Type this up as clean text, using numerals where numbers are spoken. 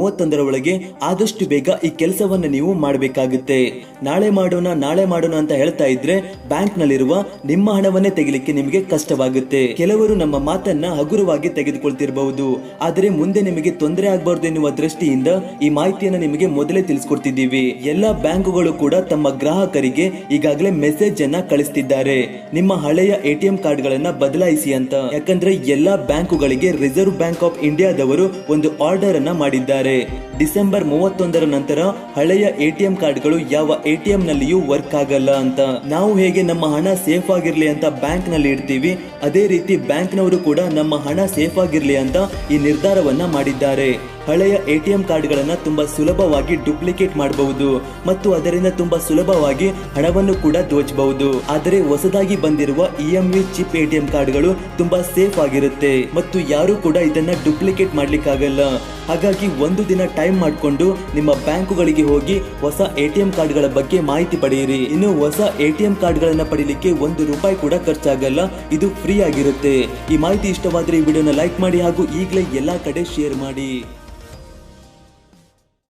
31 ಒಳಗೆ ಆದಷ್ಟು ಬೇಗ ಈ ಕೆಲಸವನ್ನ ನೀವು ಮಾಡಬೇಕಾಗುತ್ತೆ. ನಾಳೆ ಮಾಡೋಣ ಅಂತ ಹೇಳ್ತಾ ಇದ್ರೆ ಬ್ಯಾಂಕ್ ನಲ್ಲಿರುವ ನಿಮ್ಮ ಹಣವನ್ನೇ ತೆಗಿಲಿಕ್ಕೆ ನಿಮಗೆ ಕಷ್ಟವಾಗುತ್ತೆ. ಕೆಲವರು ನಮ್ಮ ಮಾತನ್ನ ಹಗುರವಾಗಿ ತೆಗೆದುಕೊಳ್ತಿರಬಹುದು, ಆದರೆ ಮುಂದೆ ನಿಮಗೆ ತೊಂದರೆ ಆಗಬಾರದು ಎನ್ನುವ ದೃಷ್ಟಿಯಿಂದ ಈ ಮಾಹಿತಿಯನ್ನ ನಿಮಗೆ ಮೊದಲೇ ತಿಳಿಸ್ಕೊಡ್ತಿದ್ದೀವಿ. ಎಲ್ಲಾ ಬ್ಯಾಂಕುಗಳು ಕೂಡ ತಮ್ಮ ಗ್ರಾಹಕರಿಗೆ ಈಗಾಗಲೇ ಮೆಸೇಜ್ ಅನ್ನ ಕಳಿಸ್ತಿದ್ದಾರೆ, ನಿಮ್ಮ ಹಳೆಯ ಎಟಿಎಂ ಕಾರ್ಡ್ ಗಳನ್ನ ಬದಲಾಯಿಸಿ ಅಂತ. ಯಾಕಂದ್ರೆ ಎಲ್ಲಾ ಬ್ಯಾಂಕುಗಳಿಗೆ ರಿಸರ್ವ್ ಬ್ಯಾಂಕ್ ಆಫ್ ಇಂಡಿಯಾದವರು ಒಂದು ಆರ್ಡರ್ ಅನ್ನ ಮಾಡಿದ್ದಾರೆ. ಡಿಸೆಂಬರ್ 31 ನಂತರ ಹಳೆಯ ಎಟಿಎಂ ಕಾರ್ಡ್ಗಳು ಯಾವ ಎಟಿಎಂ ನಲ್ಲಿಯೂ ವರ್ಕ್ ಆಗಲ್ಲ ಅಂತ. ನಾವು ಹೇಗೆ ನಮ್ಮ ಹಣ ಸೇಫ್ ಆಗಿರ್ಲಿ ಅಂತ ಬ್ಯಾಂಕ್ ನಲ್ಲಿ ಇಡ್ತೀವಿ, ಅದೇ ರೀತಿ ಬ್ಯಾಂಕ್ ನವರು ಕೂಡ ನಮ್ಮ ಹಣ ಸೇಫ್ ಆಗಿರ್ಲಿ ಅಂತ ಈ ನಿರ್ಧಾರವನ್ನ ಮಾಡಿದ್ದಾರೆ. ಹಳೆಯ ಎಟಿಎಂ ಕಾರ್ಡ್ ಗಳನ್ನ ತುಂಬಾ ಸುಲಭವಾಗಿ ಡೂಪ್ಲಿಕೇಟ್ ಮಾಡಬಹುದು ಮತ್ತು ಅದರಿಂದ ತುಂಬಾ ಸುಲಭವಾಗಿ ಹಣವನ್ನು ಕೂಡ ದೋಚಬಹುದು. ಆದರೆ ಹೊಸದಾಗಿ ಬಂದಿರುವ EMV ಚಿಪ್ ಎಟಿಎಂ ಕಾರ್ಡ್ಗಳು ತುಂಬಾ ಸೇಫ್ ಆಗಿರುತ್ತೆ ಮತ್ತು ಯಾರು ಕೂಡ ಇದನ್ನ ಡೂಪ್ಲಿಕೇಟ್ ಮಾಡ್ಲಿಕ್ಕಾಗಲ್ಲ. ಹಾಗಾಗಿ ಒಂದು ದಿನ ಟೈಮ್ ಮಾಡಿಕೊಂಡು ನಿಮ್ಮ ಬ್ಯಾಂಕುಗಳಿಗೆ ಹೋಗಿ ಹೊಸ ಎಟಿಎಂ ಕಾರ್ಡ್ ಗಳ ಬಗ್ಗೆ ಮಾಹಿತಿ ಪಡೆಯಿರಿ. ಇನ್ನು ಹೊಸ ಎಟಿಎಂ ಕಾರ್ಡ್ ಗಳನ್ನ ಪಡೆಯಲಿಕ್ಕೆ ₹1 ಕೂಡ ಖರ್ಚಾಗಲ್ಲ, ಇದು ಫ್ರೀ ಆಗಿರುತ್ತೆ. ಈ ಮಾಹಿತಿ ಇಷ್ಟವಾದ್ರೆ ಈ ವಿಡಿಯೋನ ಲೈಕ್ ಮಾಡಿ ಹಾಗೂ ಈಗಲೇ ಎಲ್ಲಾ ಕಡೆ ಶೇರ್ ಮಾಡಿ.